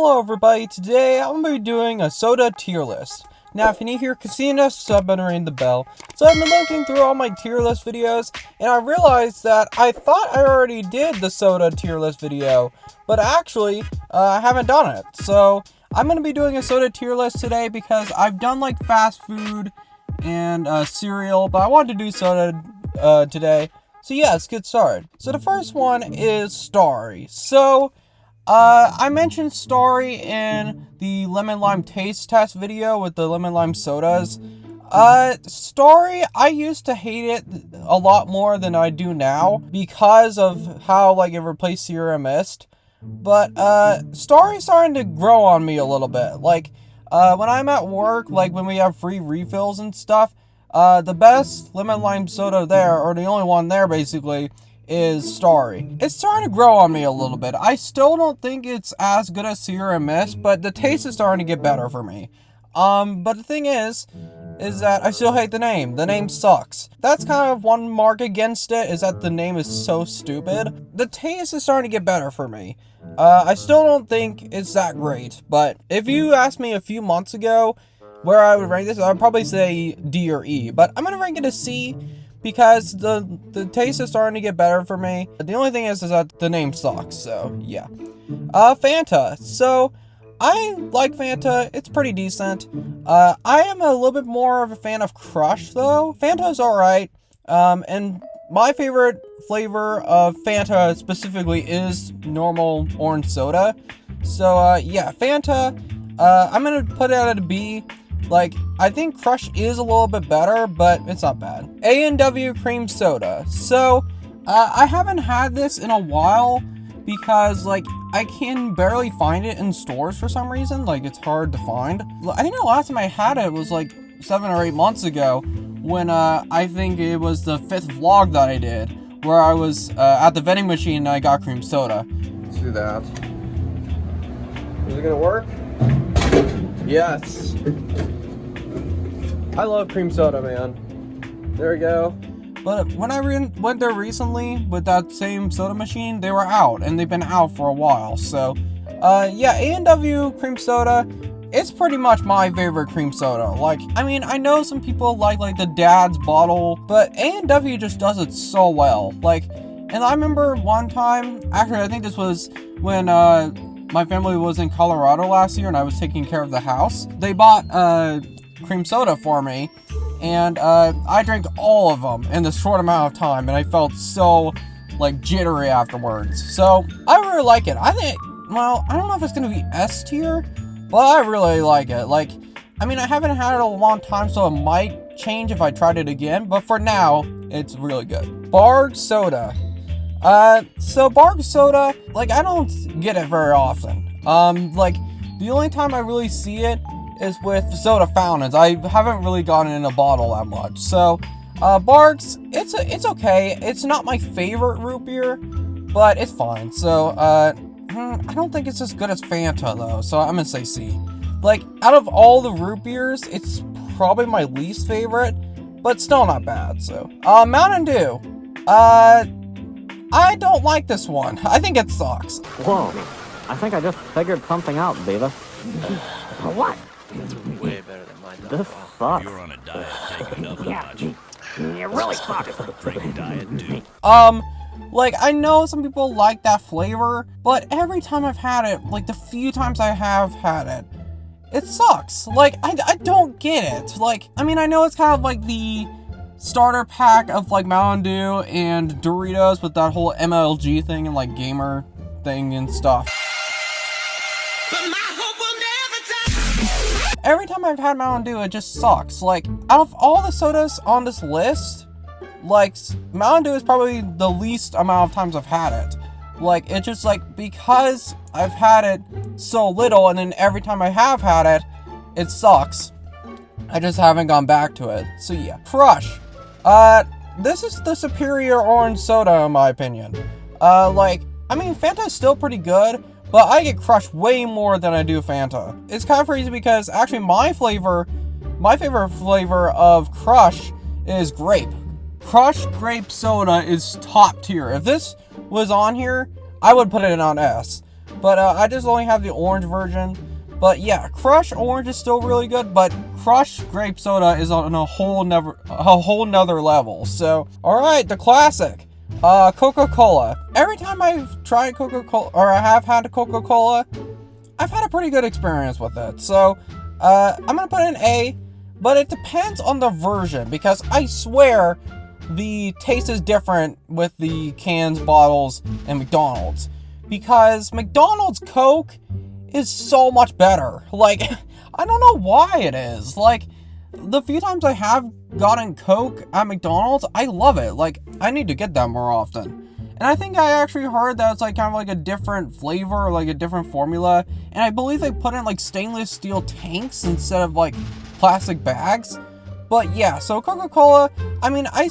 Hello everybody, today I'm going to be doing a soda tier list. Now if you're new here, Casino, sub and ring the bell. So I've been looking through all my tier list videos, and I realized that I thought I already did the soda tier list video, but actually, I haven't done it. So I'm going to be doing a soda tier list today because I've done like fast food and cereal, but I wanted to do soda today. So yeah, let's get started. So the first one is Starry. So I mentioned Starry in the lemon lime taste test video with the lemon lime sodas. Starry, I used to hate it a lot more than I do now because of how like it replaced Sierra Mist. But Starry's starting to grow on me a little bit. Like when I'm at work, like when we have free refills and stuff, the best lemon lime soda there, or the only one there basically, is Starry. It's starting to grow on me a little bit. I still don't think it's as good as Sierra Mist, but the taste is starting to get better for me. But the thing is that I still hate the name. The name sucks. That's kind of one mark against it, is that the name is so stupid. The taste is starting to get better for me. I still don't think it's that great, but if you asked me a few months ago where I would rank this, I would probably say D or E, but I'm gonna rank it a C, because the taste is starting to get better for me. The only thing is that the name sucks, so yeah. Fanta. So, I like Fanta. It's pretty decent. I am a little bit more of a fan of Crush, though. Fanta's alright. And my favorite flavor of Fanta specifically is normal orange soda. So, yeah, Fanta. I'm gonna put it at a B. Like, I think Crush is a little bit better, but it's not bad. A&W Cream Soda. So, I haven't had this in a while because, like, I can barely find it in stores for some reason. Like, it's hard to find. I think the last time I had it was, like, 7 or 8 months ago when, I think it was the 5th vlog that I did, where I was, at the vending machine and I got cream soda. Let's do that. Is it gonna work? Yes. I love cream soda, man. There we go. But when I went there recently with that same soda machine, they were out, and they've been out for a while. So, yeah, A&W cream soda, it's pretty much my favorite cream soda. Like, I mean, I know some people like the Dad's bottle, but A&W just does it so well. Like, and I remember one time, actually, I think this was when, my family was in Colorado last year and I was taking care of the house. They bought cream soda for me, and I drank all of them in this short amount of time, and I felt so like jittery afterwards. So I really like it. I think, well, I don't know if it's gonna be S tier, but I really like it. Like, I mean, I haven't had it a long time, so it might change if I tried it again, but for now, it's really good. Barg Soda. So Barg Soda, like, I don't get it very often. Like, the only time I really see it is with soda fountains. I haven't really gotten in a bottle that much. So, Barg's, it's okay. It's not my favorite root beer, but it's fine. So, I don't think it's as good as Fanta, though, so I'm gonna say C. Like, out of all the root beers, it's probably my least favorite, but still not bad, so. Mountain Dew. I don't like this one. I think it sucks. Whoa, I think I just figured something out, Beavis. What? It's way better than my diet. This sucks. You're on a diet, take it up a notch. You really suck. Drink diet, dude. Like, I know some people like that flavor, but every time I've had it, like, the few times I have had it, it sucks. Like, I don't get it. Like, I mean, I know it's kind of like the starter pack of like Mountain Dew and Doritos with that whole MLG thing and like gamer thing and stuff. But my hope will never die. Every time I've had Mountain Dew, it just sucks. Like, out of all the sodas on this list, like, Mountain Dew is probably the least amount of times I've had it. Like, it's just like, because I've had it so little, and then every time I have had it, it sucks. I just haven't gone back to it. So yeah. Crush. This is the superior orange soda in my opinion. Like, I mean, Fanta is still pretty good, but I get Crush way more than I do Fanta. It's kind of crazy because actually my favorite flavor of Crush is grape. Crush grape soda is top tier. If this was on here, I would put it on S. but I just only have the orange version. But yeah, Crush Orange is still really good, but Crush Grape Soda is on a whole nother level. So, alright, the classic. Coca-Cola. Every time I've tried Coca-Cola, or I have had a Coca-Cola, I've had a pretty good experience with it. So, I'm gonna put an A, but it depends on the version, because I swear the taste is different with the cans, bottles, and McDonald's. Because McDonald's Coke is so much better. Like, I don't know why it is. Like, the few times I have gotten Coke at McDonald's, I love it. Like, I need to get that more often. And I think I actually heard that it's like kind of like a different flavor, or like a different formula. And I believe they put in like stainless steel tanks instead of like plastic bags. But yeah, so Coca-Cola, I mean, I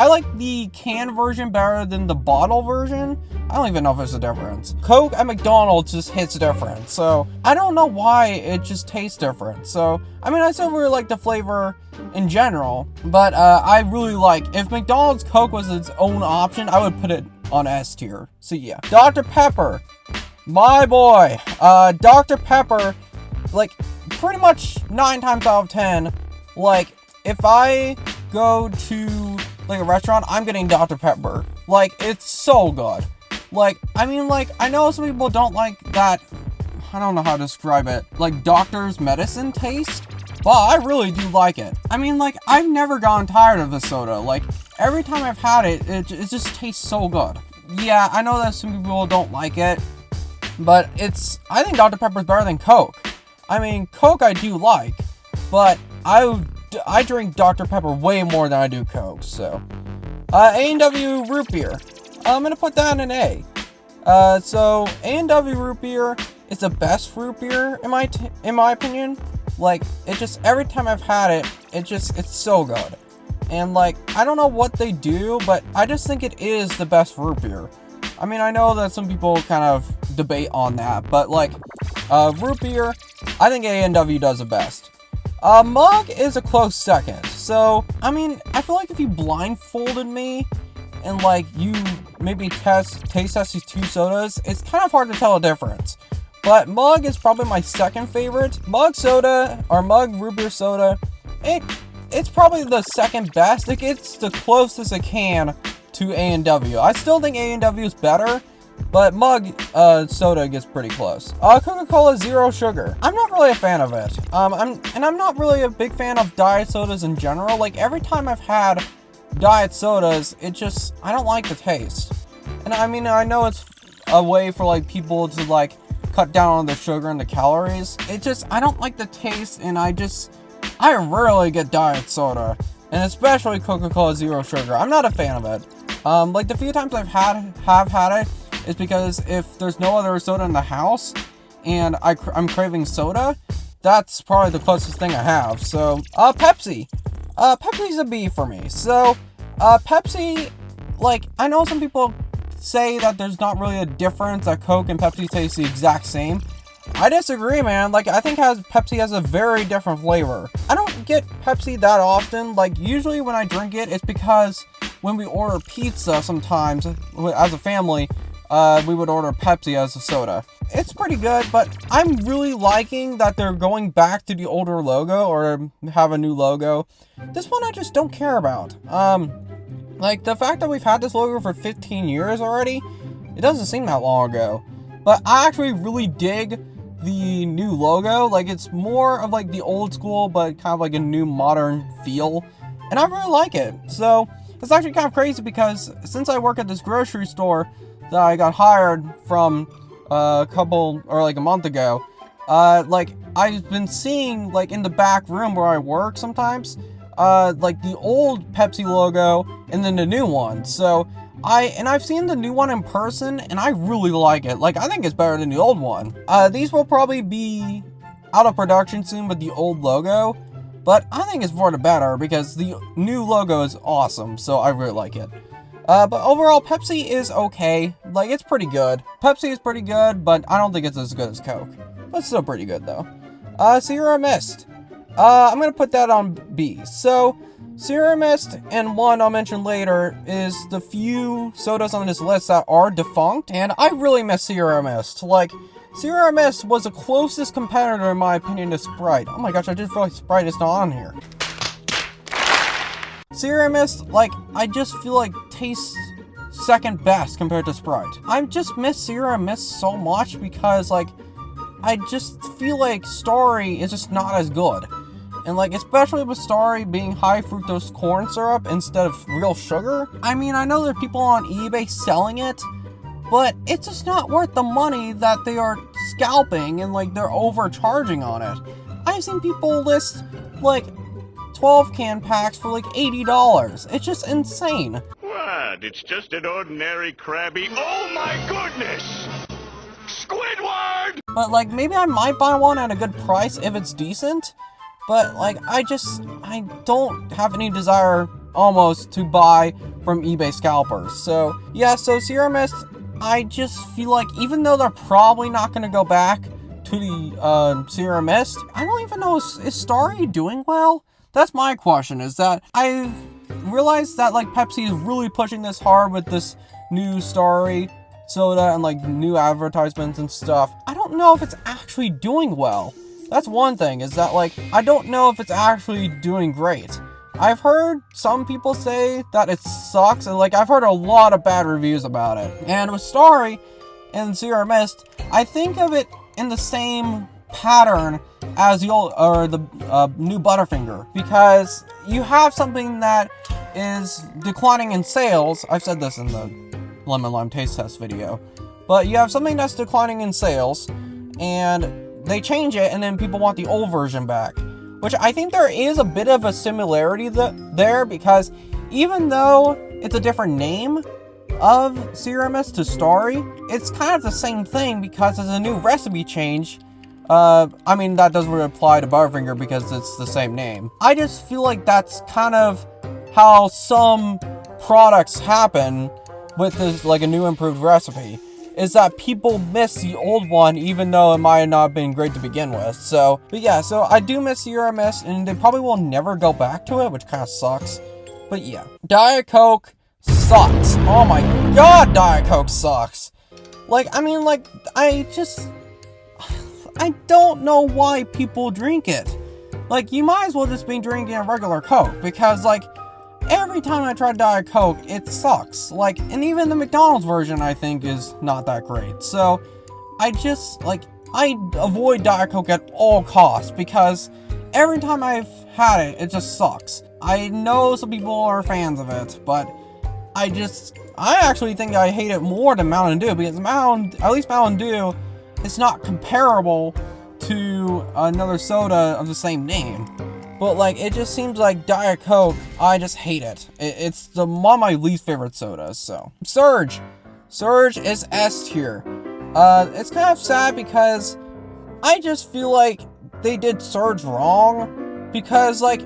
like the can version better than the bottle version. I don't even know if there's a difference. Coke at McDonald's just hits different. So I don't know why it just tastes different. So, I mean, I still really like the flavor in general. But I really like, if McDonald's Coke was its own option, I would put it on S tier. So yeah. Dr. Pepper. My boy. Dr. Pepper, like, pretty much 9 times out of 10, like, if I go to like a restaurant, I'm getting Dr. Pepper. Like, it's so good. Like, I mean, like, I know some people don't like that, I don't know how to describe it, like, doctor's medicine taste, but I really do like it. I mean, like, I've never gotten tired of the soda. Like, every time I've had it, it just tastes so good. Yeah, I know that some people don't like it, but I think Dr. Pepper's better than Coke. I mean, Coke I do like, but I drink Dr. Pepper way more than I do Coke, so. A&W Root Beer. I'm gonna put that in an A. So A&W Root Beer is the best root beer in my opinion. Like, it just, every time I've had it, it's so good. And like, I don't know what they do, but I just think it is the best root beer. I mean, I know that some people kind of debate on that, but like, root beer, I think A&W does the best. Mug is a close second. So, I mean, I feel like if you blindfolded me and like you maybe taste test these two sodas, it's kind of hard to tell a difference. But Mug is probably my second favorite. Mug soda, or Mug root beer soda, it's probably the second best. It gets the closest it can to A&W. I still think A&W is better, but Mug soda gets pretty close. Coca-Cola Zero Sugar. I'm not really a fan of it. I'm not really a big fan of diet sodas in general. Like, every time I've had diet sodas, I don't like the taste. And I mean, I know it's a way for like people to like cut down on the sugar and the calories. I don't like the taste, and I rarely get diet soda, and especially Coca-Cola Zero Sugar. I'm not a fan of it. Like, the few times have had it is because if there's no other soda in the house and I'm craving soda, that's probably the closest thing I have. So, Pepsi. Pepsi's a B for me. So, Pepsi, like, I know some people say that there's not really a difference, that Coke and Pepsi taste the exact same. I disagree, man. Like, I think Pepsi has a very different flavor. I don't get Pepsi that often. Like, usually when I drink it, it's because when we order pizza sometimes, as a family, we would order Pepsi as a soda. It's pretty good, but I'm really liking that they're going back to the older logo, or have a new logo. This one I just don't care about. Like, the fact that we've had this logo for 15 years already, it doesn't seem that long ago. But I actually really dig the new logo. Like, it's more of like the old school, but kind of like a new modern feel. And I really like it. So, it's actually kind of crazy because since I work at this grocery store that I got hired from a month ago, like, I've been seeing, like, in the back room where I work sometimes, like, the old Pepsi logo and then the new one. So, I've seen the new one in person, and I really like it. Like, I think it's better than the old one. These will probably be out of production soon with the old logo, but I think it's for the better because the new logo is awesome, so I really like it. But overall, Pepsi is okay. Like, it's pretty good. Pepsi is pretty good, but I don't think it's as good as Coke. But still pretty good, though. Sierra Mist. I'm gonna put that on B. So, Sierra Mist, and one I'll mention later, is the few sodas on this list that are defunct, and I really miss Sierra Mist. Like, Sierra Mist was the closest competitor, in my opinion, to Sprite. Oh my gosh, I just realized Sprite is not on here. Sierra Mist, like, I just feel like tastes second best compared to Sprite. I just miss Sierra Mist so much because, like, I just feel like Starry is just not as good. And, like, especially with Starry being high fructose corn syrup instead of real sugar. I mean, I know there are people on eBay selling it, but it's just not worth the money that they are scalping and, like, they're overcharging on it. I've seen people list, like, 12 can packs for like $80. It's just insane. What? It's just an ordinary Krabby. Oh my goodness! Squidward! But like, maybe I might buy one at a good price if it's decent. But like, I don't have any desire almost to buy from eBay scalpers. So yeah, so Sierra Mist, I just feel like even though they're probably not going to go back to the Sierra Mist, I don't even know, is Starry doing well? That's my question, is that I've realized that, like, Pepsi is really pushing this hard with this new Starry soda and, like, new advertisements and stuff. I don't know if it's actually doing well. That's one thing, is that, like, I don't know if it's actually doing great. I've heard some people say that it sucks, and, like, I've heard a lot of bad reviews about it. And with Starry and Sierra Mist, I think of it in the same pattern as the old, or the new Butterfinger, because you have something that is declining in sales. I've said this in the Lemon Lime Taste Test video, but you have something that's declining in sales, and they change it, and then people want the old version back, which I think there is a bit of a similarity there, because even though it's a different name of Sierra Mist to Starry, it's kind of the same thing because there's a new recipe change. I mean, that doesn't really apply to Butterfinger because it's the same name. I just feel like that's kind of how some products happen with this, like, a new improved recipe, is that people miss the old one even though it might not have been great to begin with. So, but yeah, so I do miss Sierra Mist, and they probably will never go back to it, which kind of sucks. But yeah, Diet Coke sucks. Oh my god, Diet Coke sucks. Like, I mean, like, I don't know why people drink it. Like, you might as well just be drinking a regular Coke, because, like, every time I try Diet Coke, it sucks. Like, and even the McDonald's version, I think, is not that great. So, I avoid Diet Coke at all costs, because every time I've had it, it just sucks. I know some people are fans of it, but I actually think I hate it more than Mountain Dew, because at least Mountain Dew, it's not comparable to another soda of the same name. But, like, it just seems like Diet Coke, I just hate it. It's one of my least favorite sodas, so. Surge. Surge is S tier. It's kind of sad because I just feel like they did Surge wrong. Because, like,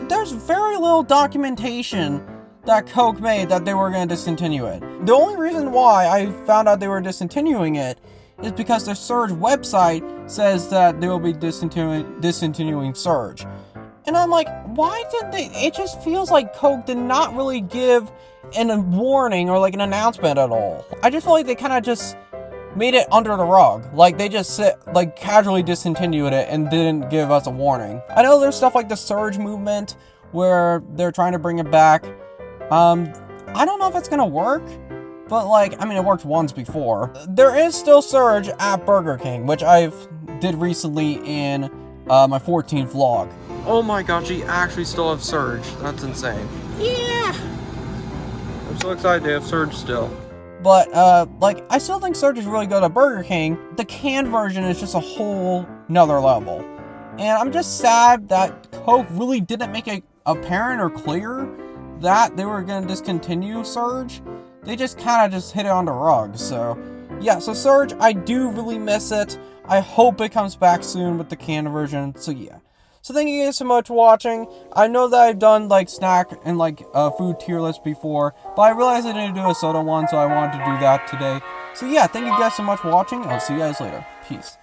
there's very little documentation that Coke made that they were going to discontinue it. The only reason why I found out they were discontinuing it is because their Surge website says that they will be discontinuing Surge. And I'm like, why did they? It just feels like Coke did not really give a warning or like an announcement at all. I just feel like they kind of just made it under the rug. Like, they just casually discontinued it and didn't give us a warning. I know there's stuff like the Surge movement where they're trying to bring it back. I don't know if it's gonna work. But, like, I mean, it worked once before. There is still Surge at Burger King, which I did recently in my 14th vlog. Oh my gosh, you actually still have Surge. That's insane. Yeah! I'm so excited to have Surge still. But, like, I still think Surge is really good at Burger King. The canned version is just a whole nother level. And I'm just sad that Coke really didn't make it apparent or clear that they were going to discontinue Surge. They just kind of just hit it on the rug. So, yeah, so Surge, I do really miss it. I hope it comes back soon with the canned version. So, yeah. So, thank you guys so much for watching. I know that I've done, like, snack and, like, food tier list before, but I realized I didn't do a soda one, so I wanted to do that today. So, yeah, thank you guys so much for watching. I'll see you guys later. Peace.